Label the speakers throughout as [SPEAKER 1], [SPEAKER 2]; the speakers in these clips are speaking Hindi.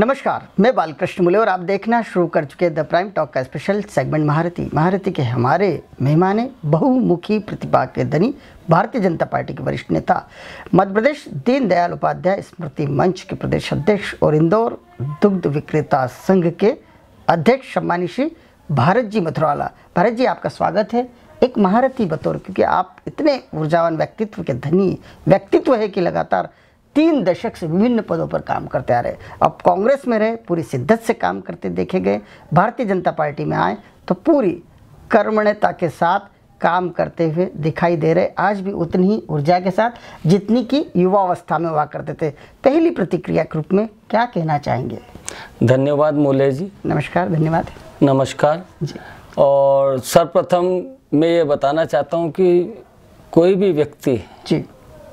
[SPEAKER 1] नमस्कार, मैं बालकृष्ण मुले और आप देखना शुरू कर चुके द प्राइम टॉक का स्पेशल सेगमेंट महारथी के हमारे मेहमान बहुमुखी प्रतिभा के धनी भारतीय जनता पार्टी के वरिष्ठ नेता, मध्य प्रदेश दीनदयाल उपाध्याय स्मृति मंच के प्रदेश अध्यक्ष और इंदौर दुग्ध विक्रेता संघ के अध्यक्ष सम्मानित श्री भारत जी मथुरवाला। भारत जी, आपका स्वागत है। एक महारथी बतौर, क्योंकि आप इतने ऊर्जावान व्यक्तित्व के धनी व्यक्तित्व है कि लगातार 3 दशक से विभिन्न पदों पर काम करते आ रहे। अब कांग्रेस में रहे, पूरी शिद्दत से काम करते देखे गए। भारतीय जनता पार्टी में आए तो पूरी कर्मण्यता के साथ काम करते हुए दिखाई दे रहे, आज भी उतनी ही ऊर्जा के साथ जितनी कि युवा अवस्था में हुआ करते थे। पहली प्रतिक्रिया के रूप में क्या कहना चाहेंगे?
[SPEAKER 2] धन्यवाद मूले जी।
[SPEAKER 1] नमस्कार, धन्यवाद।
[SPEAKER 2] नमस्कार
[SPEAKER 1] जी।
[SPEAKER 2] और सर्वप्रथम मैं ये बताना चाहता हूँ कि कोई भी व्यक्ति
[SPEAKER 1] जी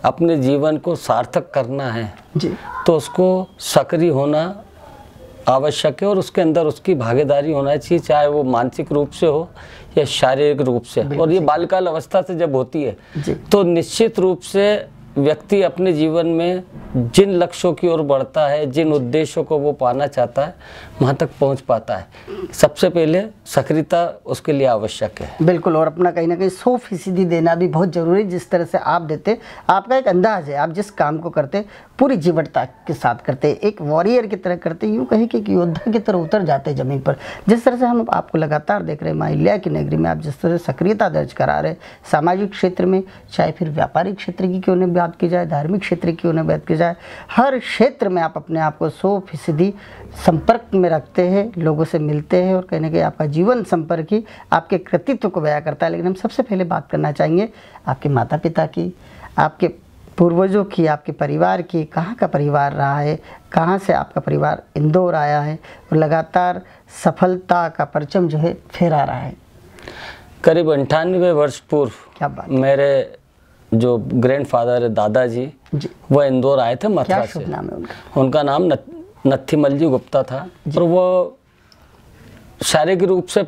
[SPEAKER 2] अपने जीवन को सार्थक करना है
[SPEAKER 1] जी,
[SPEAKER 2] तो उसको सक्रिय होना आवश्यक है और उसके अंदर उसकी भागीदारी होना चाहिए, चाहे वो मानसिक रूप से हो या शारीरिक रूप से। और ये बालकाल अवस्था से जब होती है तो निश्चित रूप से व्यक्ति अपने जीवन में जिन लक्ष्यों की ओर बढ़ता है, जिन उद्देश्यों को वो पाना चाहता है, वहाँ तक पहुँच पाता है। सबसे पहले सक्रियता उसके लिए आवश्यक है।
[SPEAKER 1] बिल्कुल, और अपना कहीं ना कहीं 100% देना भी बहुत ज़रूरी है। जिस तरह से आप देते, आपका एक अंदाज है, आप जिस काम को करते पूरी जीवटता के साथ करते, एक वॉरियर की तरह करते, यूँ कहीं कि एक योद्धा की तरह उतर जाते ज़मीन पर। जिस तरह से हम आपको लगातार देख रहे हैं, माहिल्या की नगरी में आप जिस तरह सक्रियता दर्ज करा रहे, सामाजिक क्षेत्र में, चाहे फिर व्यापारिक क्षेत्र की क्यों न बात की जाए, धार्मिक क्षेत्र की क्यों न बात की जाए, हर क्षेत्र में आप अपने आप को 100% संपर्क में रखते हैं, लोगों से मिलते हैं और कहीं ना कहीं आपका जीवन संपर्क ही आपके कृतित्व को बयां करता है। लेकिन हम सबसे पहले बात करना चाहेंगे आपके माता पिता की, आपके पूर्वजों की, आपके परिवार की। कहाँ का परिवार रहा है, कहाँ से आपका परिवार इंदौर आया है और लगातार सफलता का परचम जो है फहरा रहा है?
[SPEAKER 2] करीब 98 वर्ष पूर्व
[SPEAKER 1] क्या बात,
[SPEAKER 2] मेरे जो ग्रैंडफादर है, दादाजी
[SPEAKER 1] जी,
[SPEAKER 2] वो इंदौर आए थे मथुरा से।
[SPEAKER 1] क्या शुभ नाम है उनका?
[SPEAKER 2] उनका नाम नत्थीमल जी गुप्ता था और वो शारीरिक रूप से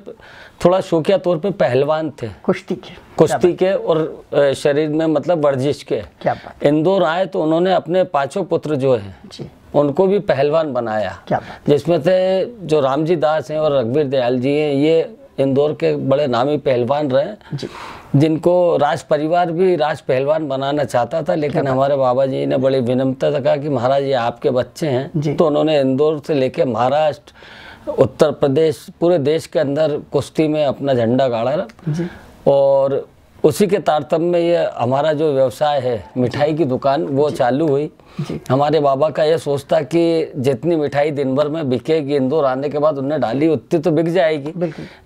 [SPEAKER 2] थोड़ा शौकिया तौर पे पहलवान थे, कुश्ती के और शरीर में मतलब वर्जिश के।
[SPEAKER 1] क्या बात।
[SPEAKER 2] इंदौर आए तो उन्होंने अपने 5 पुत्र जो हैं
[SPEAKER 1] जी,
[SPEAKER 2] उनको भी पहलवान बनाया।
[SPEAKER 1] क्या बात।
[SPEAKER 2] जिसमें से जो रामजी दास हैं और रघुवीर दयाल जी हैं, ये इंदौर के बड़े नामी पहलवान रहे
[SPEAKER 1] जी,
[SPEAKER 2] जिनको राज परिवार भी राज पहलवान बनाना चाहता था। लेकिन हमारे बाबा जी ने बड़ी विनम्रता से कहा कि महाराज ये आपके बच्चे हैं, तो उन्होंने इंदौर से लेके महाराष्ट्र, उत्तर प्रदेश, पूरे देश के अंदर कुश्ती में अपना झंडा गाड़ा
[SPEAKER 1] जी।
[SPEAKER 2] और उसी के तारतम्य में ये हमारा जो व्यवसाय है मिठाई की दुकान वो चालू हुई। हमारे बाबा का ये सोच था कि जितनी मिठाई दिन भर में बिकेगी, इंदौर आने के बाद उन्होंने डाली उतनी तो बिक जाएगी,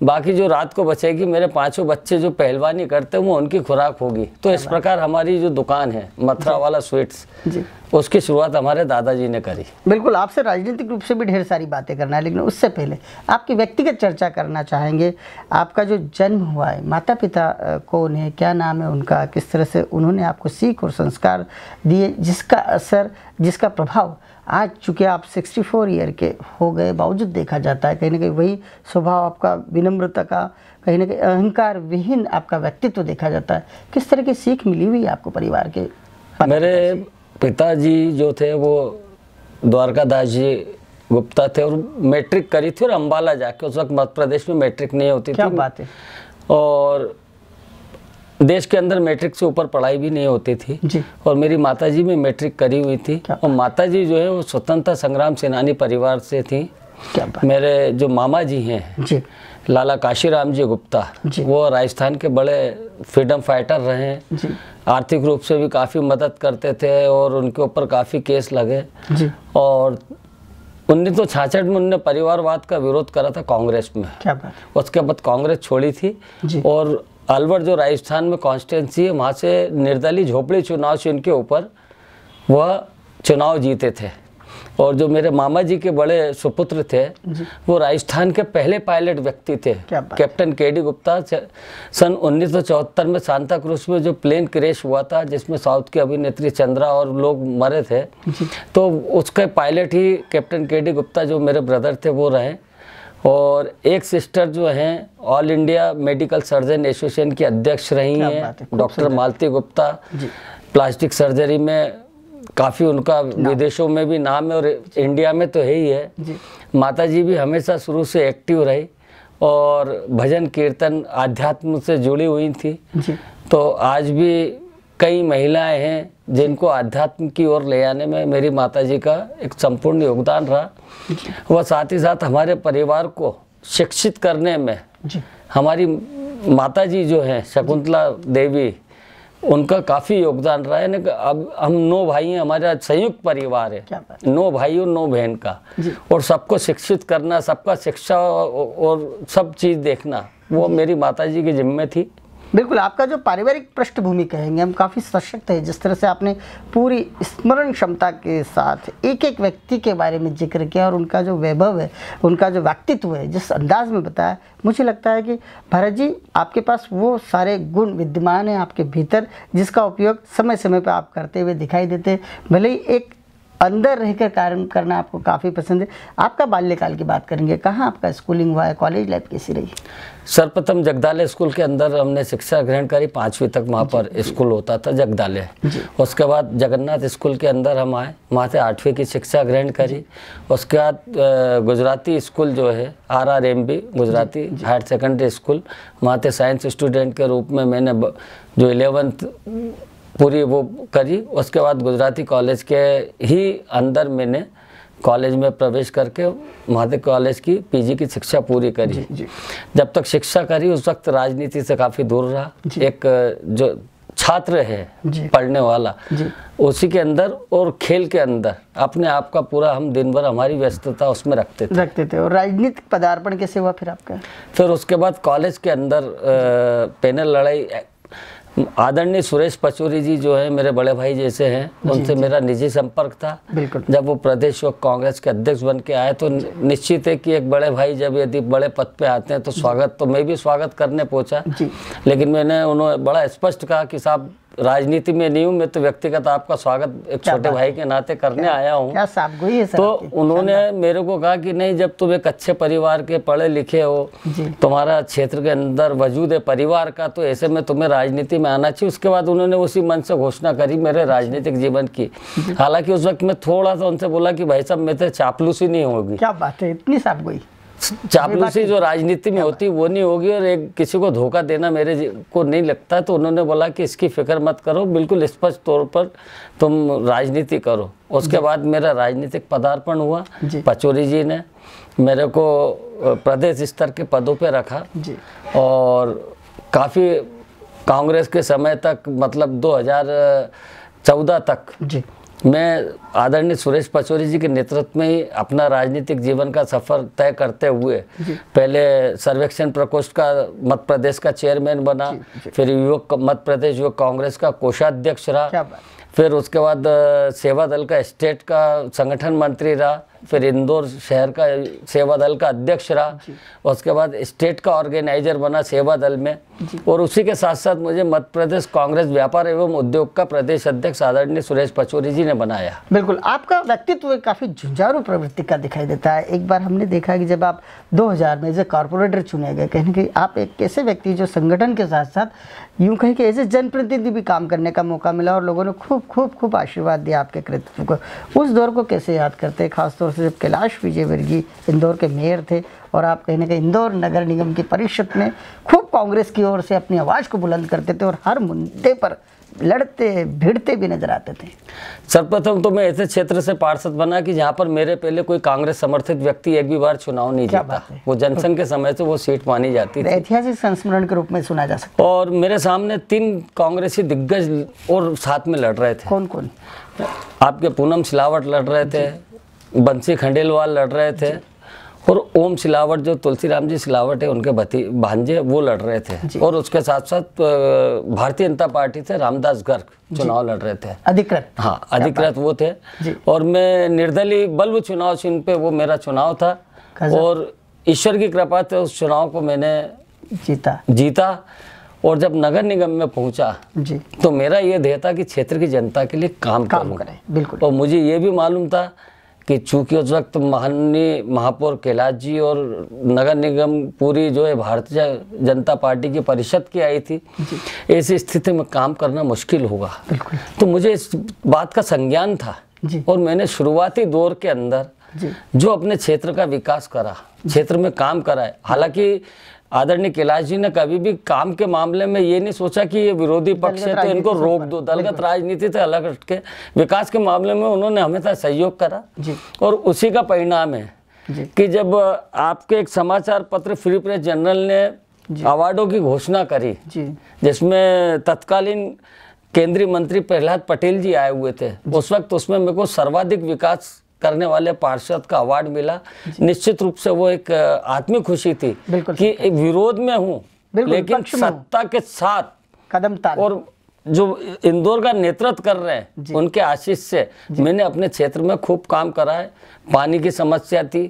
[SPEAKER 2] बाकी जो रात को बचेगी मेरे 5 बच्चे जो पहलवानी करते हैं वो उनकी खुराक होगी। तो इस प्रकार हमारी जो दुकान है मथुरावाला स्वीट्स, उसकी शुरुआत हमारे दादाजी ने करी।
[SPEAKER 1] बिल्कुल, आपसे राजनीतिक रूप से भी ढेर सारी बातें करना है, लेकिन उससे पहले आपकी व्यक्तिगत चर्चा करना चाहेंगे। आपका जो जन्म हुआ है, माता पिता कौन है, क्या नाम है उनका, किस तरह से उन्होंने आपको सीख और संस्कार दिए, जिसका असर, जिसका प्रभाव आज चूँकि आप 64 ईयर के हो गए बावजूद देखा जाता है कहीं ना कहीं वही स्वभाव आपका, विनम्रता का, कहीं ना कहीं अहंकार विहीन आपका व्यक्तित्व देखा जाता है। किस तरह की सीख मिली हुई है आपको परिवार के?
[SPEAKER 2] मेरे पिताजी जो थे वो द्वारकादास जी गुप्ता थे और मैट्रिक करी थी और अम्बाला जाके, उस वक्त मध्य प्रदेश में मैट्रिक नहीं होती थी।
[SPEAKER 1] क्या बात है।
[SPEAKER 2] और देश के अंदर मैट्रिक से ऊपर पढ़ाई भी नहीं होती थी
[SPEAKER 1] जी।
[SPEAKER 2] और मेरी माताजी भी मैट्रिक करी हुई थी और माताजी जो है वो स्वतंत्रता संग्राम सेनानी परिवार से थी।
[SPEAKER 1] क्या बात।
[SPEAKER 2] मेरे जो मामा जी हैं
[SPEAKER 1] जी,
[SPEAKER 2] लाला काशीराम जी गुप्ता, वो राजस्थान के बड़े फ्रीडम फाइटर रहे हैं, आर्थिक रूप से भी काफ़ी मदद करते थे और उनके ऊपर काफ़ी केस लगे
[SPEAKER 1] जी।
[SPEAKER 2] और 1966 में उन्होंने परिवारवाद का विरोध करा था कांग्रेस में।
[SPEAKER 1] क्या बात।
[SPEAKER 2] उसके बाद कांग्रेस छोड़ी थी और अलवर जो राजस्थान में कॉन्स्टिट्यूंसी है वहाँ से निर्दलीय झोपड़ी चुनाव से इनके ऊपर वह चुनाव जीते थे। और जो मेरे मामा जी के बड़े सुपुत्र थे वो राजस्थान के पहले पायलट व्यक्ति थे, कैप्टन केडी गुप्ता। सन 1974 में सांता क्रूज में जो प्लेन क्रैश हुआ था जिसमें साउथ की अभिनेत्री चंद्रा और लोग मरे थे, तो उसके पायलट ही कैप्टन केडी गुप्ता जो मेरे ब्रदर थे वो रहे। और एक सिस्टर जो हैं all India medical surgeon association की अध्यक्ष रही हैं, डॉक्टर मालती गुप्ता। प्लास्टिक सर्जरी में काफ़ी उनका विदेशों में भी नाम है और इंडिया में तो है ही है
[SPEAKER 1] जी।
[SPEAKER 2] माता जी भी हमेशा शुरू से एक्टिव रही और भजन कीर्तन आध्यात्म से जुड़ी हुई थी
[SPEAKER 1] जी।
[SPEAKER 2] तो आज भी कई महिलाएं हैं जिनको आध्यात्म की ओर ले आने में मेरी माताजी का एक संपूर्ण योगदान रहा। वह साथ ही साथ हमारे परिवार को शिक्षित करने में हमारी माताजी जो हैं शकुंतला देवी, उनका काफ़ी योगदान रहा है ना। अब हम 9 भाई हैं, हमारा संयुक्त परिवार है, 9 भाई और 9 बहन का, और सबको शिक्षित करना, सबका शिक्षा और सब चीज़ देखना वो मेरी माताजी की जिम्मे थी।
[SPEAKER 1] बिल्कुल, आपका जो पारिवारिक पृष्ठभूमि कहेंगे हम काफ़ी सशक्त है, जिस तरह से आपने पूरी स्मरण क्षमता के साथ एक एक व्यक्ति के बारे में जिक्र किया और उनका जो वैभव है, उनका जो व्यक्तित्व है, जिस अंदाज में बताया, मुझे लगता है कि भारत जी आपके पास वो सारे गुण विद्यमान हैं आपके भीतर जिसका उपयोग समय समय पर आप करते हुए दिखाई देते हैं। भले ही एक अंदर रहकर कार्य करना आपको काफ़ी पसंद है। आपका बाल्यकाल की बात करेंगे, कहाँ आपका स्कूलिंग हुआ है, कॉलेज लाइफ कैसी रही?
[SPEAKER 2] सर्वप्रथम जगदालय स्कूल के अंदर हमने शिक्षा ग्रहण करी, 5वीं तक वहाँ पर स्कूल होता था जगदालय। उसके बाद जगन्नाथ स्कूल के अंदर हम आए, वहाँ से 8वीं की शिक्षा ग्रहण करी। उसके बाद गुजराती स्कूल जो है RRMB Gujarati higher secondary school, वहाँ से साइंस स्टूडेंट के रूप में मैंने जो 11th पूरी वो करी। उसके बाद गुजराती कॉलेज के ही अंदर मैंने कॉलेज में प्रवेश करके महादेव कॉलेज की PG की शिक्षा पूरी करी। जब तक शिक्षा करी उस वक्त राजनीति से काफ़ी दूर रहा। एक जो छात्र है पढ़ने वाला उसी के अंदर और खेल के अंदर अपने आप का पूरा हम दिन भर हमारी व्यस्तता उसमें रखते थे।
[SPEAKER 1] और राजनीतिक पदार्पण कैसे हुआ फिर आपका?
[SPEAKER 2] फिर उसके बाद कॉलेज के अंदर पैनल लड़ाई, आदरणीय सुरेश पचौरी जी जो है मेरे बड़े भाई जैसे हैं, उनसे मेरा निजी संपर्क था। जब वो प्रदेश युवक कांग्रेस के अध्यक्ष बन के आए तो निश्चित है कि एक बड़े भाई जब यदि बड़े पद पे आते हैं तो स्वागत, तो मैं भी स्वागत करने पहुंचा। लेकिन मैंने उन्होंने बड़ा स्पष्ट कहा कि साहब राजनीति में नहीं हूँ मैं, तो व्यक्तिगत आपका स्वागत एक छोटे भाई के नाते करने आया हूँ। तो उन्होंने मेरे को कहा कि नहीं, जब तुम एक अच्छे परिवार के पढ़े लिखे हो, तुम्हारा क्षेत्र के अंदर वजूद है परिवार का, तो ऐसे में तुम्हें राजनीति में आना चाहिए। उसके बाद उन्होंने उसी मन से घोषणा करी मेरे राजनीतिक जीवन की। हालांकि उस वक्त मैं थोड़ा सा उनसे बोला कि भाई साहब मेरे से चापलूसी नहीं होगी।
[SPEAKER 1] क्या बात है, इतनी साफ गई
[SPEAKER 2] चापलूसी जो राजनीति में होती वो नहीं होगी और एक किसी को धोखा देना मेरे को नहीं लगता। तो उन्होंने बोला कि इसकी फिक्र मत करो, बिल्कुल स्पष्ट तौर पर तुम राजनीति करो। उसके बाद मेरा राजनीतिक पदार्पण हुआ। पचौरी जी ने मेरे को प्रदेश स्तर के पदों पे रखा और काफ़ी कांग्रेस के समय तक, मतलब 2014 तक मैं आदरणीय सुरेश पचौरी जी के नेतृत्व में ही अपना राजनीतिक जीवन का सफर तय करते हुए पहले सर्वेक्षण प्रकोष्ठ का मध्य प्रदेश का चेयरमैन बना, फिर युवक मध्य प्रदेश युवक कांग्रेस का कोषाध्यक्ष रहा, फिर उसके बाद सेवा दल का स्टेट का संगठन मंत्री रहा, फिर इंदौर शहर का सेवा दल का अध्यक्ष रहा, उसके बाद स्टेट का ऑर्गेनाइजर बना सेवा दल में, और उसी के साथ साथ मुझे मध्य प्रदेश कांग्रेस व्यापार एवं उद्योग का प्रदेश अध्यक्ष आदरणीय सुरेश पचौरी जी ने बनाया।
[SPEAKER 1] बिल्कुल, आपका व्यक्तित्व काफ़ी झुंझारू प्रवृत्ति का दिखाई देता है। एक बार हमने देखा कि जब आप 2000 में एज ए कॉर्पोरेटर चुने गए, कहीं ना कहीं आप एक ऐसे व्यक्ति जो संगठन के साथ साथ यूँ कहीं कि एज ए जनप्रतिनिधि भी काम करने का मौका मिला और लोगों ने खूब खूब खूब आशीर्वाद दिया आपके कृतित्व को। उस दौर को कैसे याद करते हैं, खासतौर से जब कैलाश विजयवर्गीय इंदौर के मेयर थे और आप कहीं ना कहीं इंदौर नगर निगम की परिषद में खूब कांग्रेस की ओर से अपनी आवाज़ को बुलंद करते थे और हर मुद्दे पर लड़ते भिड़ते भी नजर आते थे?
[SPEAKER 2] सर्वप्रथम तो मैं ऐसे क्षेत्र से पार्षद बना कि जहाँ पर मेरे पहले कोई कांग्रेस समर्थित व्यक्ति एक भी बार चुनाव नहीं जीता। वो जनसंघ के समय से वो सीट मानी जाती थी,
[SPEAKER 1] ऐतिहासिक संस्मरण के रूप में सुना जा सकता है।
[SPEAKER 2] और मेरे सामने 3 कांग्रेसी दिग्गज और साथ में लड़ रहे थे।
[SPEAKER 1] कौन कौन?
[SPEAKER 2] आपके पूनम सिलावट लड़ रहे थे, बंसी खंडेलवाल लड़ रहे थे, और ओम सिलावट जो तुलसीराम जी सिलावट है उनके भांजे वो लड़ रहे थे, और उसके साथ साथ भारतीय जनता पार्टी से रामदास गर्ग चुनाव लड़ रहे थे,
[SPEAKER 1] अधिकृत।
[SPEAKER 2] हाँ, अधिकृत वो थे, और मैं निर्दलीय बल्ब चुनाव चिन्ह पे वो मेरा चुनाव था, और ईश्वर की कृपा से उस चुनाव को मैंने जीता। और जब नगर निगम में पहुंचा तो मेरा ये ध्येय था कि क्षेत्र की जनता के लिए काम करूं।
[SPEAKER 1] बिल्कुल।
[SPEAKER 2] और मुझे ये भी मालूम था कि चूंकि उस वक्त माननीय महापौर कैलाश जी और नगर निगम पूरी जो है भारतीय जनता पार्टी की परिषद की आई थी, ऐसी स्थिति में काम करना मुश्किल होगा। तो मुझे इस बात का संज्ञान था और मैंने शुरुआती दौर के अंदर जो अपने क्षेत्र का विकास करा, क्षेत्र में काम करा है। हालांकि आदरणीय कैलाश जी ने कभी भी काम के मामले में ये नहीं सोचा कि ये विरोधी पक्ष है तो इनको रोक दो, दलगत राजनीति से अलग हट के विकास के मामले में उन्होंने हमेशा सहयोग करा। और उसी का परिणाम है कि जब आपके एक समाचार पत्र फ्री प्रेस जर्नल ने अवार्डों की घोषणा करी, जिसमें तत्कालीन केंद्रीय मंत्री प्रहलाद पटेल जी आए हुए थे, उस वक्त उसमें मेरे को सर्वाधिक विकास करने वाले पार्षद का अवार्ड मिला। निश्चित रूप से वो एक आत्मिक खुशी थी कि एक विरोध में हूँ लेकिन सत्ता के साथ
[SPEAKER 1] कदम ताल
[SPEAKER 2] और जो इंदौर का नेतृत्व कर रहे हैं उनके आशीष से मैंने अपने क्षेत्र में खूब काम करा है। पानी की समस्या थी,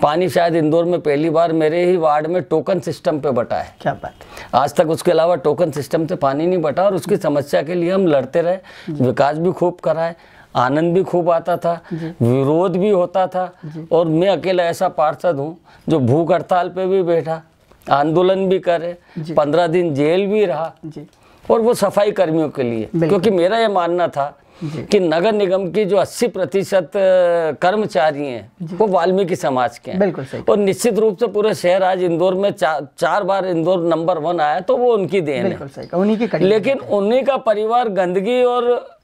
[SPEAKER 2] पानी शायद इंदौर में पहली बार मेरे ही वार्ड में टोकन सिस्टम पे बटा है।
[SPEAKER 1] क्या बात है।
[SPEAKER 2] आज तक उसके अलावा टोकन सिस्टम से पानी नहीं बटा और उसकी समस्या के लिए हम लड़ते रहे, विकास भी खूब करा है, आनंद भी खूब आता था, विरोध भी होता था। और मैं अकेला ऐसा पार्षद हूँ जो भूख हड़ताल पे भी बैठा, आंदोलन भी करे, 15 दिन जेल भी रहा, और वो सफाई कर्मियों के लिए, क्योंकि मेरा ये मानना था कि नगर निगम की जो 80% कर्मचारी हैं वो वाल्मीकि समाज के हैं। और निश्चित रूप से पूरे शहर आज इंदौर में 4 बार इंदौर नंबर 1 आया तो वो उनकी देन है। लेकिन उन्हीं का परिवार गंदगी और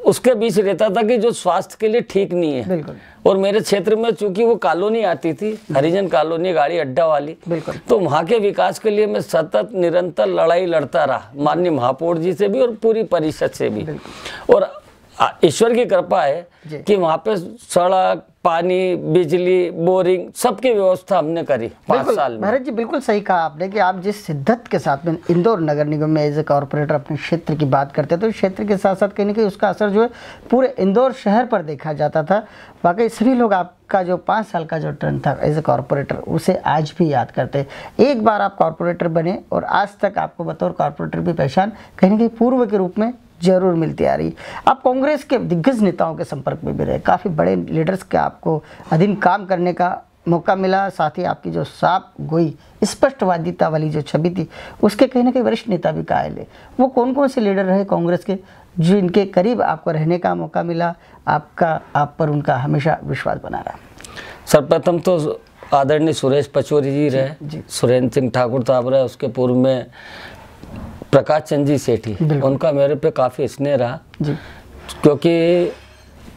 [SPEAKER 2] उसके बीच रहता था कि जो स्वास्थ्य के लिए ठीक नहीं है। और मेरे क्षेत्र में चूंकि वो कॉलोनी आती थी, हरिजन कॉलोनी, गाड़ी अड्डा वाली, तो वहाँ के विकास के लिए मैं सतत निरंतर लड़ाई लड़ता रहा, माननीय महापौर जी से भी और पूरी परिषद से भी। और ईश्वर की कृपा है कि वहाँ पे सड़क, पानी, बिजली, बोरिंग सबकी व्यवस्था हमने करी 5 साल में।
[SPEAKER 1] भारत जी बिल्कुल सही कहा आपने कि आप जिस शिद्दत के साथ में इंदौर नगर निगम में एज ए कॉर्पोरेटर अपने क्षेत्र की बात करते हैं तो क्षेत्र के साथ साथ कहीं ना कहीं उसका असर जो है पूरे इंदौर शहर पर देखा जाता था। वाकई सभी लोग आपका जो 5 साल का जो टर्न था एज ए कॉर्पोरेटर उसे आज भी याद करते हैं। एक बार आप कॉर्पोरेटर बने और आज तक आपको बतौर कॉर्पोरेटर भी पहचान कहीं ना कहीं पूर्व के रूप में जरूर मिलती आ रही। आप कांग्रेस के दिग्गज नेताओं के संपर्क में भी रहे, काफ़ी बड़े लीडर्स के आपको अधीन काम करने का मौका मिला। साथ ही आपकी जो साफ गोई स्पष्टवादिता वाली जो छवि थी उसके कहीं ना कहीं वरिष्ठ नेता भी कायल है। वो कौन कौन से लीडर रहे कांग्रेस के जो इनके करीब आपको रहने का मौका मिला, आपका आप पर उनका हमेशा विश्वास बना रहा?
[SPEAKER 2] सर्वप्रथम तो आदरणीय सुरेश पचौरी जी रहे, सुरेंद्र सिंह ठाकुर साहब रहे, उसके पूर्व में प्रकाश चंद जी सेठी, उनका मेरे पे काफ़ी स्नेह रहा। क्योंकि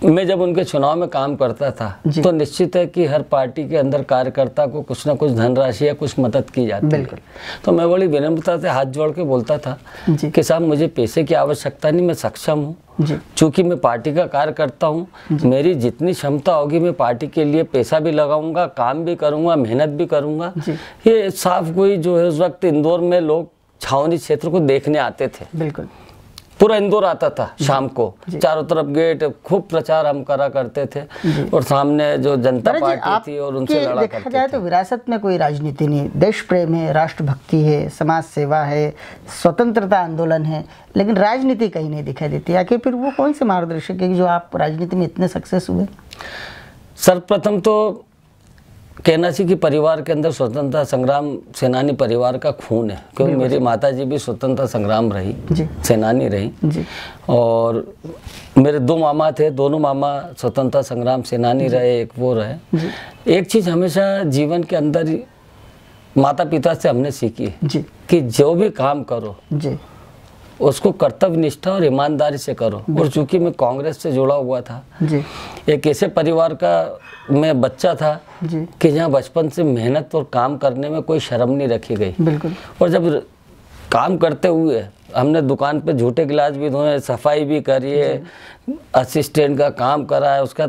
[SPEAKER 2] मैं जब उनके चुनाव में काम करता था तो निश्चित है कि हर पार्टी के अंदर कार्यकर्ता को कुछ ना कुछ धनराशि या कुछ मदद की जाती है। तो मैं बड़ी विनम्रता से हाथ जोड़ के बोलता था कि साहब मुझे पैसे की आवश्यकता नहीं, मैं सक्षम हूँ, चूँकि मैं पार्टी का कार्यकर्ता हूँ, मेरी जितनी क्षमता होगी मैं पार्टी के लिए पैसा भी लगाऊंगा, काम भी करूँगा, मेहनत भी करूँगा। ये साफ गोई जो है उस वक्त इंदौर में लोग छावनी क्षेत्र को देखने आते थे। पूरा इंदौर आता था शाम को, चारों तरफ गेट, खूब प्रचार हम करा करते थे और सामने जो जनता पार्टी थी और उनसे लड़ा करते थे। देखा जाए तो विरासत में कोई राजनीति नहीं, देश प्रेम है, राष्ट्रभक्ति है, समाज सेवा है, स्वतंत्रता आंदोलन है, लेकिन राजनीति कहीं नहीं दिखाई देती। आखिर फिर वो कौन से मार्गदर्शक है जो आप राजनीति में इतने सक्सेस हुए? सर्वप्रथम तो कहना चाहिए कि परिवार के अंदर स्वतंत्रता संग्राम सेनानी परिवार का खून है, क्योंकि मेरी माता जी भी स्वतंत्रता संग्राम रही, सेनानी रही। और मेरे 2 मामा थे, दोनों मामा स्वतंत्रता संग्राम सेनानी रहे, एक वो रहे। एक चीज़ हमेशा जीवन के अंदर माता पिता से हमने सीखी है कि जो भी काम करो उसको कर्तव्य निष्ठा और ईमानदारी से करो। और चूंकि मैं कांग्रेस से जुड़ा हुआ था, एक ऐसे परिवार का मैं बच्चा था कि जहाँ बचपन से मेहनत और काम करने में कोई शर्म नहीं रखी गई। और जब काम करते हुए हमने दुकान पे झूठे गिलास भी धोए, सफाई भी करी है, असिस्टेंट का काम करा है, उसका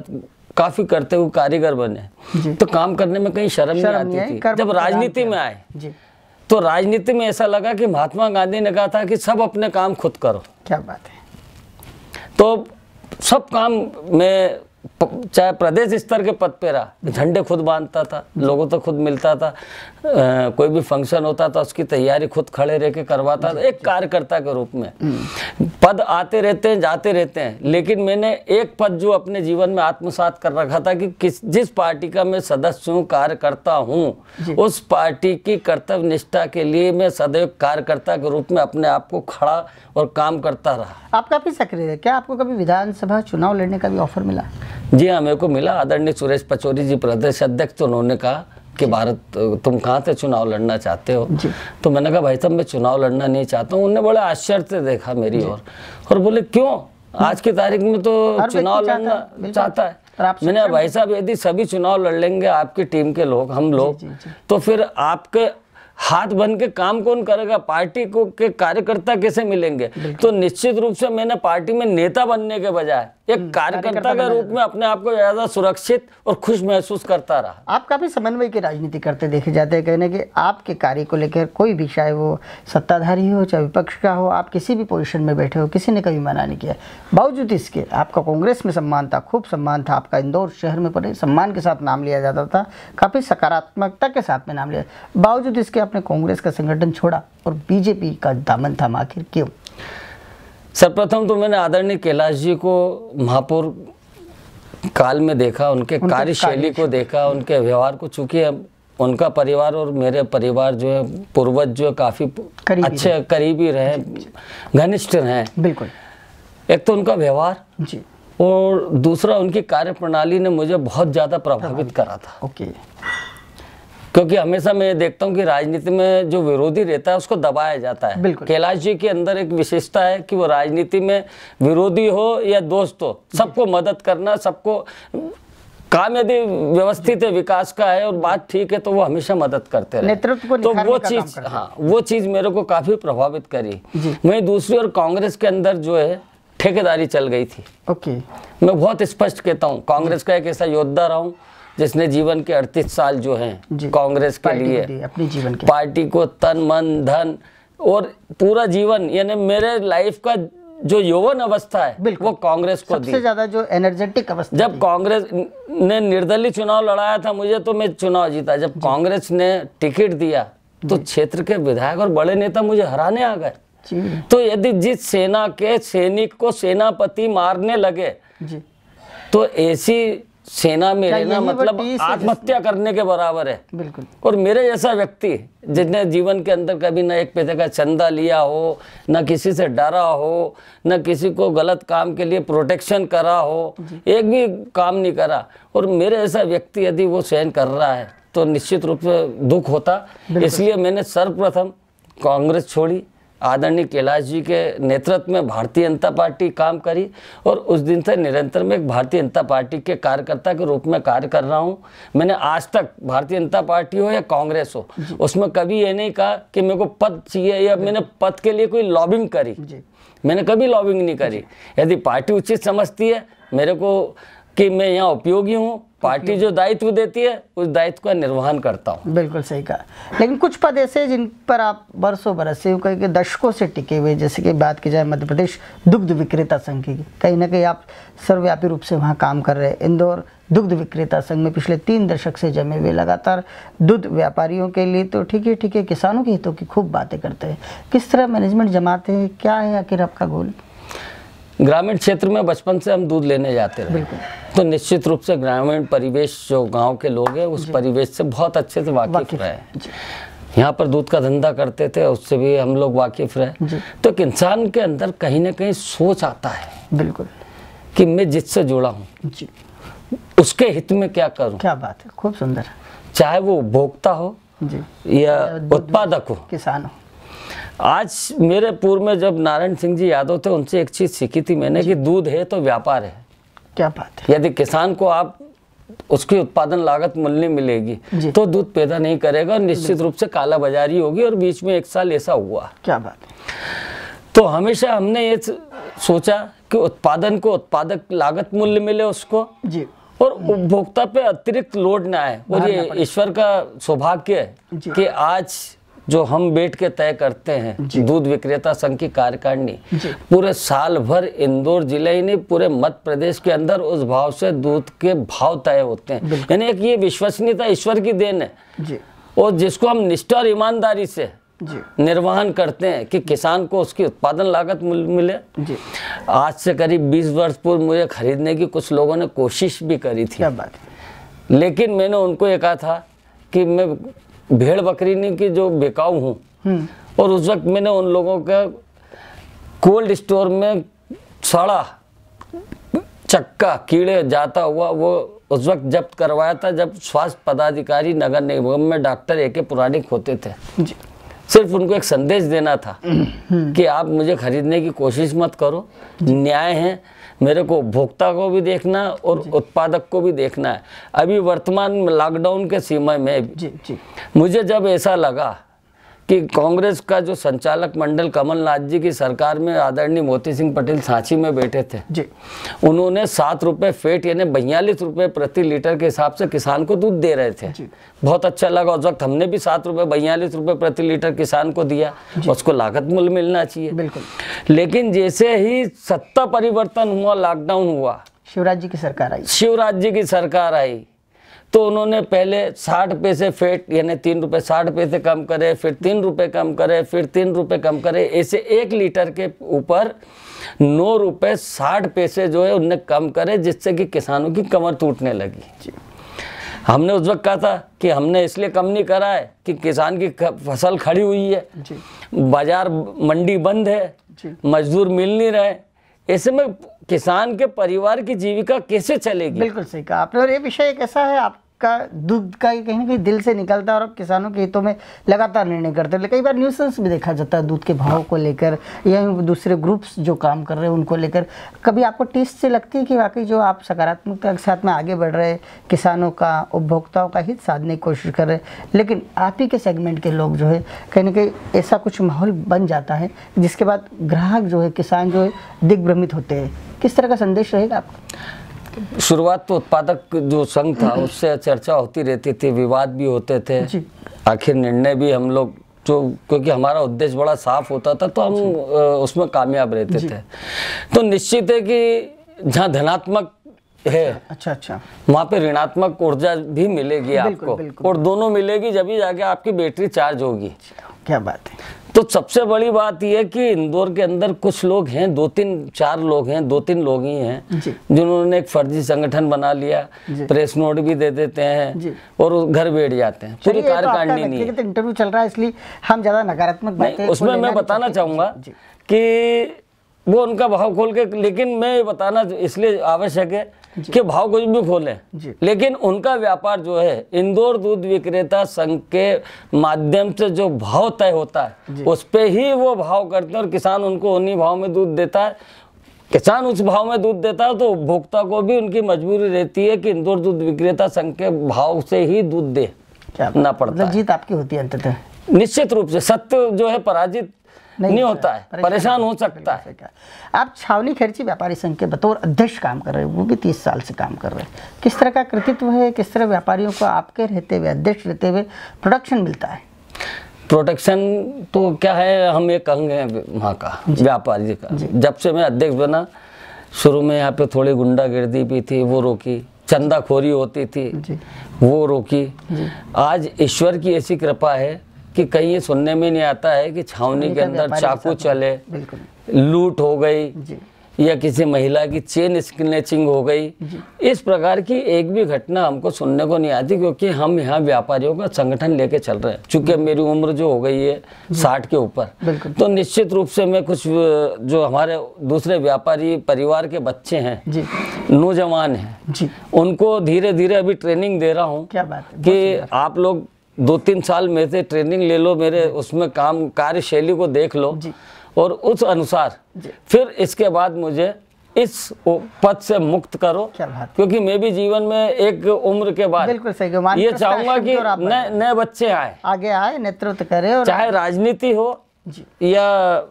[SPEAKER 2] काफ़ी करते हुए कारीगर बने, तो काम करने में कहीं शर्म नहीं आती थी। जब राजनीति में आए तो राजनीति में ऐसा लगा कि महात्मा गांधी ने कहा था कि सब अपने काम खुद करो। क्या बात है। तो सब काम मैं चाहे प्रदेश स्तर के पद पे रहा, झंडे खुद बांधता था, लोगों तो खुद मिलता था, कोई भी फंक्शन होता था उसकी तैयारी खुद खड़े रह के करवाता था, एक कार्यकर्ता के रूप में। पद आते रहते हैं, जाते रहते हैं, लेकिन मैंने एक पद जो अपने जीवन में आत्मसात कर रखा था कि जिस पार्टी का मैं सदस्य हूँ, कार्यकर्ता हूँ, उस पार्टी की कर्तव्य निष्ठा के लिए मैं सदैव कार्यकर्ता के रूप में अपने आप को खड़ा और काम करता रहा।
[SPEAKER 1] आप काफी सक्रिय है, क्या आपको कभी विधानसभा चुनाव लड़ने का भी ऑफर मिला?
[SPEAKER 2] जी हाँ, मेरे को मिला। आदरणीय सुरेश पचौरी जी प्रदेश अध्यक्ष, तो उन्होंने कहा कि भारत तुम कहाँ से चुनाव लड़ना चाहते हो? तो मैंने कहा भाई साहब मैं चुनाव लड़ना नहीं चाहता हूँ। उन्होंने बड़े आश्चर्य से देखा मेरी ओर और बोले क्यों, आज की तारीख में तो चुनाव लड़ना चाहता है। मैंने भाई साहब यदि सभी चुनाव लड़ लेंगे आपकी टीम के लोग, हम लोग, तो फिर आपके हाथ बन के काम कौन करेगा? पार्टी को के कार्यकर्ता कैसे मिलेंगे? तो निश्चित रूप से मैंने पार्टी में नेता बनने के बजाय एक कार्यकर्ता के रूप में अपने आप को ज्यादा सुरक्षित और खुश महसूस करता रहा।
[SPEAKER 1] आप काफी समन्वय की राजनीति करते देखे जाते हैं, कहने कि आपके कार्य को लेकर कोई भी, चाहे वो सत्ताधारी हो चाहे विपक्ष का हो, आप किसी भी पोजीशन में बैठे हो, किसी ने कभी मना नहीं किया। बावजूद इसके आपका कांग्रेस में सम्मान था, खूब सम्मान था, आपका इंदौर शहर में बड़े सम्मान के साथ नाम लिया जाता था, काफी सकारात्मकता के साथ में नाम लिया। बावजूद इसके आपने कांग्रेस का संगठन छोड़ा और बीजेपी का दामन थामा, आखिर क्यों?
[SPEAKER 2] सर्वप्रथम तो मैंने आदरणीय कैलाश जी को महापौर काल में देखा, उनके कार्यशैली को देखा, उनके व्यवहार को। चूंकि उनका परिवार और मेरे परिवार जो है, पूर्वज जो है, काफी अच्छे करीबी रहे, घनिष्ठ रहे।
[SPEAKER 1] बिल्कुल।
[SPEAKER 2] एक तो उनका व्यवहार
[SPEAKER 1] जी,
[SPEAKER 2] और दूसरा उनकी कार्यप्रणाली ने मुझे बहुत ज्यादा प्रभावित करा था।
[SPEAKER 1] ओके।
[SPEAKER 2] क्योंकि हमेशा मैं ये देखता हूँ कि राजनीति में जो विरोधी रहता है उसको दबाया जाता है। कैलाश जी के अंदर एक विशेषता है कि वो राजनीति में विरोधी हो या दोस्त हो, सबको मदद करना, सबको काम यदि व्यवस्थित है, विकास का है और बात ठीक है तो वो हमेशा मदद करते रहे।
[SPEAKER 1] नेतृत्व को
[SPEAKER 2] तो वो चीज, हाँ, वो चीज मेरे को काफी प्रभावित करी। वहीं दूसरी ओर कांग्रेस के अंदर जो है ठेकेदारी चल गई थी।
[SPEAKER 1] ओके।
[SPEAKER 2] मैं बहुत स्पष्ट कहता हूँ, कांग्रेस का एक ऐसा योद्धा रहा हूँ जिसने जीवन के 38 साल जो हैं कांग्रेस के लिए
[SPEAKER 1] अपने जीवन के
[SPEAKER 2] पार्टी को तन मन धन और पूरा जीवन, यानी मेरे लाइफ का जो यौवन अवस्था है वो कांग्रेस को दी।
[SPEAKER 1] सबसे ज्यादा जो एनर्जेटिक अवस्था,
[SPEAKER 2] जब कांग्रेस ने निर्दलीय चुनाव लड़ाया था मुझे, तो मैं चुनाव जीता। जब कांग्रेस ने टिकट दिया तो क्षेत्र के विधायक और बड़े नेता मुझे हराने आ गए। तो यदि जिस सेना के सैनिक को सेनापति मारने लगे तो ऐसी सेना में रहना मतलब आत्महत्या करने के बराबर है।
[SPEAKER 1] बिल्कुल।
[SPEAKER 2] और मेरे जैसा व्यक्ति जिसने जीवन के अंदर कभी ना एक पैसे का चंदा लिया हो, ना किसी से डरा हो, ना किसी को गलत काम के लिए प्रोटेक्शन करा हो, एक भी काम नहीं करा, और मेरे जैसा व्यक्ति यदि वो सहन कर रहा है तो निश्चित रूप से दुख होता। इसलिए मैंने सर्वप्रथम कांग्रेस छोड़ी, आदरणीय कैलाश जी के नेतृत्व में भारतीय जनता पार्टी काम करी और उस दिन से निरंतर मैं भारतीय जनता पार्टी के कार्यकर्ता के रूप में कार्य कर रहा हूं। मैंने आज तक भारतीय जनता पार्टी हो या कांग्रेस हो उसमें कभी ये नहीं कहा कि मेरे को पद चाहिए या मैंने पद के लिए कोई लॉबिंग करी। मैंने कभी लॉबिंग नहीं करी। यदि पार्टी उचित समझती है मेरे को कि मैं यहाँ उपयोगी हूँ, पार्टी जो दायित्व देती है उस दायित्व का निर्वहन करता हूँ।
[SPEAKER 1] बिल्कुल सही कहा। लेकिन कुछ पद ऐसे जिन पर आप बरसों बरस से कहीं दशकों से टिके हुए, जैसे कि बात की जाए मध्य प्रदेश दुग्ध विक्रेता संघ की, कहीं ना कहीं आप सर्वव्यापी रूप से वहाँ काम कर रहे हैं। इंदौर दुग्ध विक्रेता संघ में पिछले 3 दशक से जमे हुए लगातार दूध व्यापारियों के लिए तो ठीक है किसानों के हितों की खूब बातें करते हैं। किस तरह मैनेजमेंट जमाते हैं, क्या है आखिर आपका गोल?
[SPEAKER 2] ग्रामीण क्षेत्र में बचपन से हम दूध लेने जाते रहे, तो निश्चित रूप से ग्रामीण परिवेश जो गांव के लोग हैं उस परिवेश से बहुत अच्छे से वाकिफ रहे। यहाँ पर दूध का धंधा करते थे, उससे भी हम लोग वाकिफ रहे। तो एक इंसान के अंदर कहीं ना कहीं सोच आता है, बिल्कुल, कि मैं जिससे जुड़ा हूँ उसके हित में क्या करूँ।
[SPEAKER 1] क्या बात है, खूब सुंदर।
[SPEAKER 2] चाहे वो उपभोक्ता हो या उत्पादक हो,
[SPEAKER 1] किसान हो।
[SPEAKER 2] आज मेरे पूर्व में जब नारायण सिंह जी यादव थे उनसे एक चीज सीखी थी मैंने कि दूध है तो व्यापार है।
[SPEAKER 1] क्या बात है।
[SPEAKER 2] यदि किसान को आप उसकी उत्पादन लागत मूल्य मिलेगी तो दूध पैदा नहीं करेगा और निश्चित रूप से काला बाजारी होगी। और बीच में 1 साल ऐसा हुआ।
[SPEAKER 1] क्या बात है।
[SPEAKER 2] तो हमेशा हमने ये सोचा कि उत्पादन को उत्पादक लागत मूल्य मिले उसको जी, और उपभोक्ता पे अतिरिक्त लोड ना आए। और ये ईश्वर का सौभाग्य है कि आज जो हम बैठ के तय करते हैं, दूध विक्रेता संघ की कार्यकारिणी, पूरे साल भर इंदौर जिले ही नहीं पूरे मध्य प्रदेश के अंदर उस भाव से दूध के भाव तय होते हैं। यानी एक ये विश्वसनीयता ईश्वर की देन है और जिसको हम निष्ठा और ईमानदारी से निर्वहन करते हैं कि किसान को उसकी उत्पादन लागत मिले। आज से करीब 20 वर्ष पूर्व मुझे खरीदने की कुछ लोगों ने कोशिश भी करी थी।
[SPEAKER 1] क्या बात है।
[SPEAKER 2] लेकिन मैंने उनको ये कहा था कि मैं भेड़ बकरी की जो बिकाऊ हूँ, और उस वक्त मैंने उन लोगों का कोल्ड स्टोर में सड़ा चक्का कीड़े जाता हुआ वो उस वक्त जब्त करवाया था जब स्वास्थ्य पदाधिकारी नगर निगम में डॉक्टर ए के पुराणिक होते थे। सिर्फ उनको एक संदेश देना था कि आप मुझे खरीदने की कोशिश मत करो, न्याय है, मेरे को उपभोक्ता को भी देखना और उत्पादक को भी देखना है। अभी वर्तमान लॉकडाउन के समय में मुझे जब ऐसा लगा कि कांग्रेस का जो संचालक मंडल कमलनाथ जी की सरकार में आदरणीय मोती सिंह पटेल सांची में बैठे थे, उन्होंने 7 रुपये फैट यानी 42 रुपये प्रति लीटर के हिसाब से किसान को दूध दे रहे थे। बहुत अच्छा लगा। उस वक्त हमने भी 7 रुपये 42 रुपये प्रति लीटर किसान को दिया, उसको लागत मूल्य मिलना चाहिए।
[SPEAKER 1] बिल्कुल।
[SPEAKER 2] लेकिन जैसे ही सत्ता परिवर्तन हुआ, लॉकडाउन हुआ,
[SPEAKER 1] शिवराज जी की सरकार आई
[SPEAKER 2] तो उन्होंने पहले 60 पैसे फैट यानी 3 रुपये 60 पैसे कम करे, फिर 3 रुपये कम करे, फिर 3 रुपये कम करे, ऐसे 1 लीटर के ऊपर 9 रुपये 60 पैसे जो है उनने कम करे, जिससे कि किसानों की कमर टूटने लगी। हमने उस वक्त कहा था कि हमने इसलिए कम नहीं करा है कि किसान की फसल खड़ी हुई है, बाजार मंडी बंद है, मजदूर मिल नहीं रहे, ऐसे में किसान के परिवार की जीविका कैसे चलेगी।
[SPEAKER 1] बिल्कुल सही कहा आपने। और ये विषय एक ऐसा है आपका दूध का कहीं ना कहीं दिल से निकलता है और आप किसानों के हितों में लगातार निर्णय करते हैं। कई बार न्यूसेंस भी देखा जाता है दूध के भाव को लेकर या दूसरे ग्रुप्स जो काम कर रहे हैं उनको लेकर। कभी आपको टेस्ट से लगती है कि वाकई जो आप सकारात्मकता के साथ में आगे बढ़ रहे किसानों का, उपभोक्ताओं का हित साधने की कोशिश कर रहे हैं, लेकिन आप ही के सेगमेंट के लोग जो है कहीं ना कहीं ऐसा कुछ माहौल बन जाता है जिसके बाद ग्राहक जो है, किसान जो है दिग्भ्रमित होते हैं, किस तरह का संदेश रहेगा आपका?
[SPEAKER 2] शुरुआत तो उत्पादक जो संघ था उससे चर्चा होती रहती थी, विवाद भी होते थे, आखिर निर्णय भी हम लोग जो, क्योंकि हमारा उद्देश्य बड़ा साफ होता था तो हम उसमें कामयाब रहते थे। तो निश्चित है कि जहाँ धनात्मक है
[SPEAKER 1] अच्छा
[SPEAKER 2] वहाँ पे ऋणात्मक ऊर्जा भी मिलेगी आपको, और दोनों मिलेगी जब ही जाके आपकी बैटरी चार्ज होगी।
[SPEAKER 1] क्या बात है।
[SPEAKER 2] तो सबसे बड़ी बात यह है कि इंदौर के अंदर कुछ लोग हैं, 2-3-4 लोग हैं, 2-3 लोग ही हैं जिन्होंने एक फर्जी संगठन बना लिया, प्रेस नोट भी दे देते हैं और घर बैठ जाते हैं। पूरी कार्यकारिणी नहीं है।
[SPEAKER 1] इंटरव्यू चल रहा है इसलिए हम ज्यादा नकारात्मक बातें
[SPEAKER 2] उसमें मैं बताना चाहूंगा कि वो उनका भाव खोल के, लेकिन मैं ये बताना इसलिए आवश्यक है कि भाव कुछ भी खोलें, लेकिन उनका व्यापार जो है इंदौर दूध विक्रेता संघ के माध्यम से जो भाव तय होता है उस पे ही वो भाव करते हैं और किसान उनको उन्हीं भाव में दूध देता है। किसान उस भाव में दूध देता है तो उपभोक्ता को भी उनकी मजबूरी रहती है कि इंदौर दूध विक्रेता संघ के भाव से ही दूध देना पड़ता है।
[SPEAKER 1] जीत आपकी होती है अंततः।
[SPEAKER 2] निश्चित रूप से सत्य जो है पराजित नहीं होता है, परेशान हो सकता है।
[SPEAKER 1] आप छावनी खर्ची व्यापारी संघ के बतौर अध्यक्ष काम कर रहे हैं, वो भी 30 साल से काम कर रहे हैं। किस तरह का कृतित्व है, किस तरह व्यापारियों को आपके रहते हुए, अध्यक्ष रहते हुए प्रोडक्शन मिलता है?
[SPEAKER 2] प्रोटेक्शन तो क्या है, हम एक अंग हैं वहाँ का, व्यापारी का। जब से मैं अध्यक्ष बना, शुरू में यहाँ पे थोड़ी गुंडागिर्दी भी थी, वो रोकी, चंदाखोरी होती थी, वो रोकी। आज ईश्वर की ऐसी कृपा है कि कहीं ये सुनने में नहीं आता है कि छावनी के अंदर चाकू चले, लूट हो गई या किसी महिला की चेन स्नैचिंग हो गई। इस प्रकार की एक भी घटना हमको सुनने को नहीं आती, क्योंकि हम यहाँ व्यापारियों का संगठन लेके चल रहे हैं। चूंकि मेरी उम्र जो हो गई है 60 के ऊपर, तो निश्चित रूप से मैं कुछ जो हमारे दूसरे व्यापारी परिवार के बच्चे हैं, नौजवान हैं, उनको धीरे धीरे अभी ट्रेनिंग दे रहा हूँ कि आप लोग 2-3 साल में से ट्रेनिंग ले लो, मेरे उसमें काम कार्यशैली को देख लो और उस अनुसार फिर इसके बाद मुझे इस पद से मुक्त करो, क्योंकि मैं भी जीवन में एक उम्र के बाद ये चाहूंगा कि नए बच्चे आए,
[SPEAKER 1] आगे आए, नेतृत्व करे, और
[SPEAKER 2] चाहे राजनीति हो या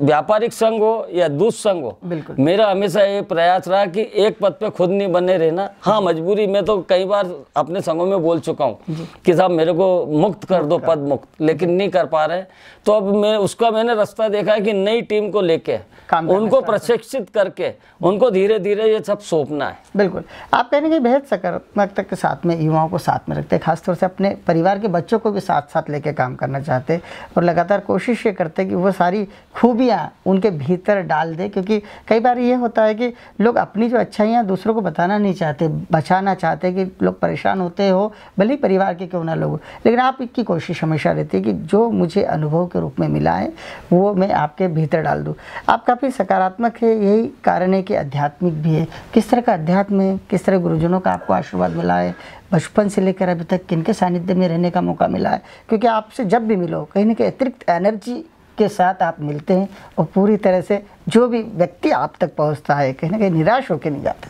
[SPEAKER 2] व्यापारिक संघ हो या दूध संघ हो,
[SPEAKER 1] बिल्कुल
[SPEAKER 2] मेरा हमेशा ये प्रयास रहा कि एक पद पे खुद नहीं बने रहना। हाँ, मजबूरी में तो कई बार अपने संघों में बोल चुका हूँ कि साहब मेरे को मुक्त कर दो, पद मुक्त, लेकिन नहीं कर पा रहे। तो अब मैंने रास्ता देखा है कि नई टीम को लेके उनको प्रशिक्षित करके उनको धीरे धीरे ये सब सौंपना है।
[SPEAKER 1] बिल्कुल, आप कहने की बेहद सकारात्मकता के साथ में युवाओं को साथ में रखते हैं, खासतौर से अपने परिवार के बच्चों को भी साथ साथ लेके काम करना चाहते हैं और लगातार कोशिश ये करते हैं कि वो सारी खूबियाँ उनके भीतर डाल दे। क्योंकि कई बार ये होता है कि लोग अपनी जो अच्छाइयाँ दूसरों को बताना नहीं चाहते, बचाना चाहते कि लोग परेशान होते हो, भले ही परिवार के क्यों ना लोग, लेकिन आपकी कोशिश हमेशा रहती है कि जो मुझे अनुभव के रूप में मिला है वो मैं आपके भीतर डाल दूँ। आप काफ़ी सकारात्मक है, यही कारण है कि आध्यात्मिक भी है। किस तरह का अध्यात्म है, किस तरह गुरुजनों का आपको आशीर्वाद मिला है, बचपन से लेकर अभी तक किनके सानिध्य में रहने का मौका मिला है? क्योंकि आपसे जब भी मिलो कहीं ना कहीं अतिरिक्त एनर्जी के साथ आप मिलते हैं और पूरी तरह से जो भी व्यक्ति आप तक पहुंचता है कहीं ना कहीं निराश होकर नहीं जाता।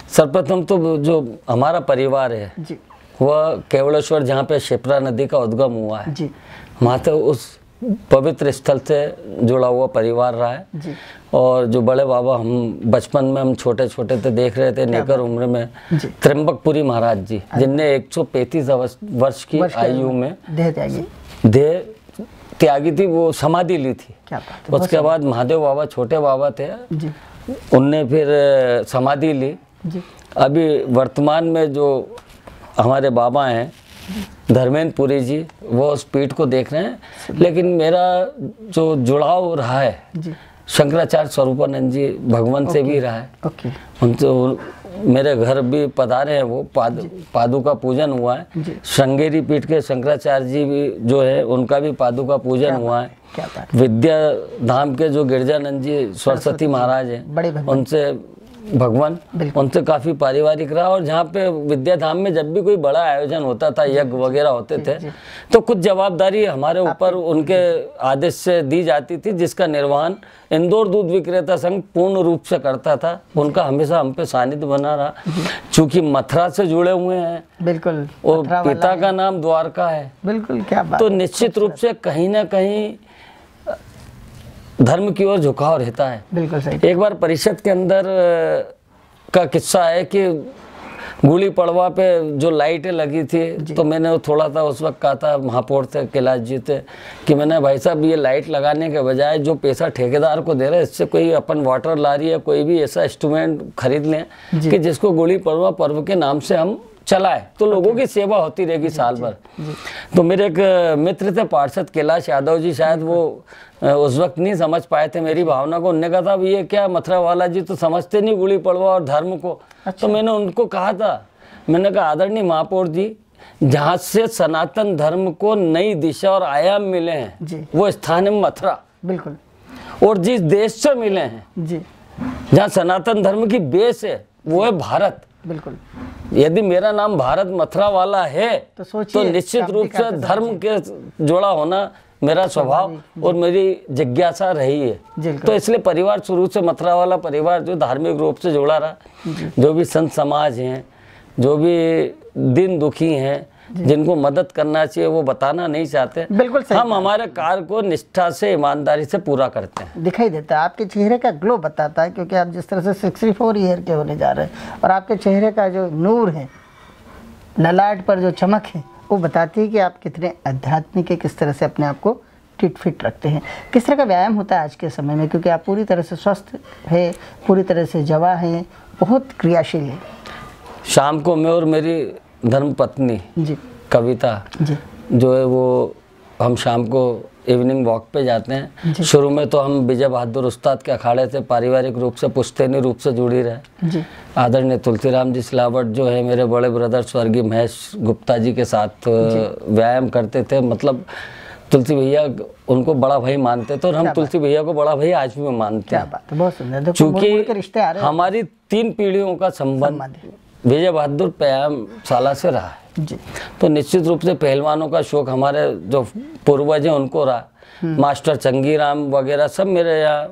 [SPEAKER 2] सर्वप्रथम तो जो हमारा परिवार है
[SPEAKER 1] जी,
[SPEAKER 2] वह केवलेश्वर, जहाँ पे शिप्रा नदी का उद्गम हुआ है
[SPEAKER 1] जी,
[SPEAKER 2] वहाँ तो उस पवित्र स्थल से जुड़ा हुआ परिवार रहा है
[SPEAKER 1] जी।
[SPEAKER 2] और जो बड़े बाबा, हम बचपन में हम छोटे छोटे थे, देख रहे थे नेकर उम्र में त्र्यंबकपुरी महाराज जी, जिनने 135 वर्ष की आयु में देह त्यागी थी, वो समाधि ली थी। उसके बाद महादेव बाबा, छोटे बाबा थे, उनने फिर समाधि ली। अभी वर्तमान में जो हमारे बाबा हैं धर्मेंद्र पुरी जी, वो उस पीठ को देख रहे हैं। लेकिन मेरा जो जुड़ाव रहा है शंकराचार्य स्वरूपानंद जी भगवान से भी रहा है। उनसे मेरे घर भी पधारे हैं, वो पादुका पूजन हुआ है। श्रृंगेरी पीठ के शंकराचार्य जी भी जो है उनका भी पादुका पूजन हुआ है। विद्या धाम के जो गिरजानंद जी सरस्वती महाराज हैं, उनसे भगवान, उनसे काफ़ी पारिवारिक रहा। और जहाँ पे विद्याधाम में जब भी कोई बड़ा आयोजन होता था, यज्ञ वगैरह होते थे, तो कुछ जवाबदारी हमारे ऊपर उनके आदेश से दी जाती थी, जिसका निर्वहन इंदौर दूध विक्रेता संघ पूर्ण रूप से करता था। उनका हमेशा हम पे सानिध्य बना रहा, चूँकि मथुरा से जुड़े हुए हैं।
[SPEAKER 1] बिल्कुल,
[SPEAKER 2] और पिता का नाम द्वारका है।
[SPEAKER 1] बिल्कुल, क्या बात।
[SPEAKER 2] तो निश्चित रूप से कहीं ना कहीं धर्म की ओर झुकाव रहता है।
[SPEAKER 1] बिल्कुल सही।
[SPEAKER 2] एक बार परिषद के अंदर का किस्सा है कि गुड़ी पड़वा पे जो लाइटें लगी थी, तो मैंने थोड़ा सा उस वक्त कहा था, महापौर थे कैलाश जी थे, कि मैंने भाई साहब ये लाइट लगाने के बजाय जो पैसा ठेकेदार को दे रहे हैं, इससे कोई अपन वाटर लारी या कोई भी ऐसा इंस्ट्रूमेंट खरीद लें कि जिसको गुड़ी पड़वा पर्व के नाम से हम चलाए, तो लोगों की सेवा होती रहेगी साल भर। तो मेरे एक मित्र थे पार्षद कैलाश यादव जी, शायद वो उस वक्त नहीं समझ पाए थे मेरी भावना को। उन्होंने कहा था ये क्या मथुरा वाला जी तो समझते नहीं गुड़ी पड़वा और धर्म को। तो मैंने उनको कहा था, मैंने कहा आदरणीय महापौर जी, जहाँ से सनातन धर्म को नई दिशा और आयाम मिले हैं वो स्थान है मथुरा।
[SPEAKER 1] बिल्कुल।
[SPEAKER 2] और जिस देश से मिले हैं
[SPEAKER 1] जी,
[SPEAKER 2] जहाँ सनातन धर्म की बेस है वो है भारत।
[SPEAKER 1] बिल्कुल।
[SPEAKER 2] यदि मेरा नाम भारत मथुरा वाला है तो निश्चित रूप से धर्म के जुड़ा होना मेरा स्वभाव और मेरी जिज्ञासा रही है। तो इसलिए परिवार शुरू से मथुरा वाला परिवार जो धार्मिक रूप से जुड़ा रहा, जो भी संत समाज हैं, जो भी दिन दुखी हैं, जिनको मदद करना चाहिए वो बताना नहीं चाहते।
[SPEAKER 1] बिल्कुल सही।
[SPEAKER 2] हम हमारे कार्य को निष्ठा से, ईमानदारी से पूरा करते हैं।
[SPEAKER 1] दिखाई देता है, आपके चेहरे का ग्लो बताता है, क्योंकि आप जिस तरह से 64 ईयर के होने जा रहे हैं और आपके चेहरे का जो नूर है, ललाट पर जो चमक है, वो बताती है कि आप कितने आध्यात्मिक है, किस तरह से अपने आप को फिट फिट रखते हैं। किस तरह का व्यायाम होता है आज के समय में, क्योंकि आप पूरी तरह से स्वस्थ है, पूरी तरह से जवा है, बहुत क्रियाशील है।
[SPEAKER 2] शाम को मैं और मेरी धर्मपत्नी
[SPEAKER 1] जी
[SPEAKER 2] कविता
[SPEAKER 1] जी
[SPEAKER 2] जो है वो हम शाम को इवनिंग वॉक पे जाते हैं। शुरू में तो हम विजय बहादुर उस्ताद के अखाड़े से पारिवारिक रूप से पुश्तैनी रूप से जुड़ी रहे। आदरणीय तुलसीराम जी सिलावट जो है मेरे बड़े ब्रदर स्वर्गीय महेश गुप्ता जी के साथ व्यायाम करते थे। मतलब तुलसी भैया उनको बड़ा भाई मानते थे और हम तुलसी भैया को बड़ा भाई आज भी मानते हैं।
[SPEAKER 1] बहुत सुंदर।
[SPEAKER 2] चूँकि हमारी 3 पीढ़ियों का संबंध विजय बहादुर व्यायामशाला से रहा है। तो निश्चित रूप से पहलवानों का शौक हमारे जो पूर्वज हैं उनको रहा। मास्टर चंगीराम वगैरह सब मेरे यहाँ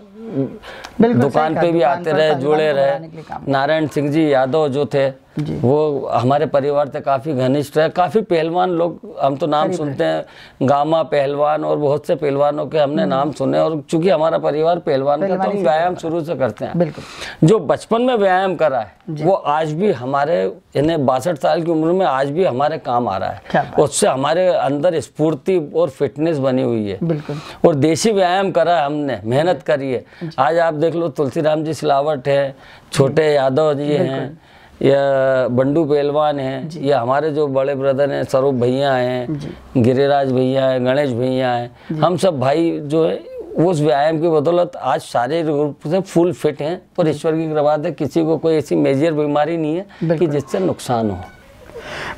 [SPEAKER 2] दुकान पे भी आते रहे, जुड़े रहे। नारायण सिंह जी यादव जो थे वो हमारे परिवार से काफ़ी घनिष्ठ है। काफ़ी पहलवान लोग, हम तो नाम सुनते हैं, गामा पहलवान और बहुत से पहलवानों के हमने नाम सुने। और चूंकि हमारा परिवार पहलवान का, तो हम व्यायाम शुरू से करते हैं।
[SPEAKER 1] बिल्कुल।
[SPEAKER 2] जो बचपन में व्यायाम करा है वो आज भी हमारे, इन्हें 62 साल की उम्र में आज भी हमारे काम आ रहा है। उससे हमारे अंदर स्फूर्ति और फिटनेस बनी हुई है।
[SPEAKER 1] बिल्कुल।
[SPEAKER 2] और देसी व्यायाम करा है हमने, मेहनत करी है। आज आप देख लो, तुलसीराम जी सिलावट है, छोटे यादव जी हैं, या बंडू पहलवान हैं, या हमारे जो बड़े ब्रदर हैं स्वरूप भैया हैं, गिरिराज भैया हैं, गणेश भैया हैं, हम सब भाई जो है उस व्यायाम की बदौलत आज शारीरिक रूप से फुल फिट हैं। और ईश्वर की कृपा से किसी को कोई ऐसी मेजर बीमारी नहीं है कि जिससे नुकसान हो।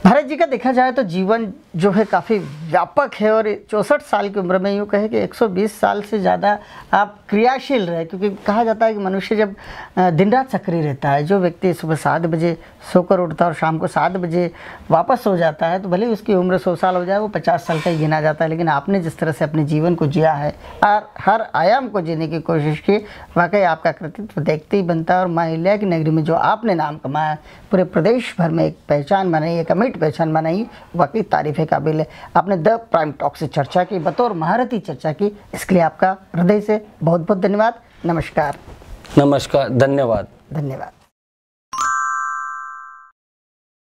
[SPEAKER 1] भारत जी का देखा जाए तो जीवन जो है काफ़ी व्यापक है, और 64 साल की उम्र में यूँ कहे कि 120 साल से ज़्यादा आप क्रियाशील रहे। क्योंकि कहा जाता है कि मनुष्य जब दिन रात सक्रिय रहता है, जो व्यक्ति सुबह 7 बजे सोकर उठता है और शाम को 7 बजे वापस सो जाता है, तो भले ही उसकी उम्र 100 साल हो जाए, वो 50 साल का ही गिना जाता है। लेकिन आपने जिस तरह से अपने जीवन को जिया है और हर आयाम को जीने की कोशिश की, वाकई आपका कृतित्व देखते ही बनता है। और माँ अहिल्या की नगरी में जो आपने नाम कमाया, पूरे प्रदेश भर में एक पहचान बनाई, एक अमिट पहचान बनाई, वाकई तारीफ के काबिल है। आपने द प्राइम टॉक से चर्चा की, बतौर महारथी चर्चा की, इसके लिए आपका हृदय से बहुत बहुत धन्यवाद। नमस्कार।
[SPEAKER 2] नमस्कार, धन्यवाद।
[SPEAKER 1] धन्यवाद।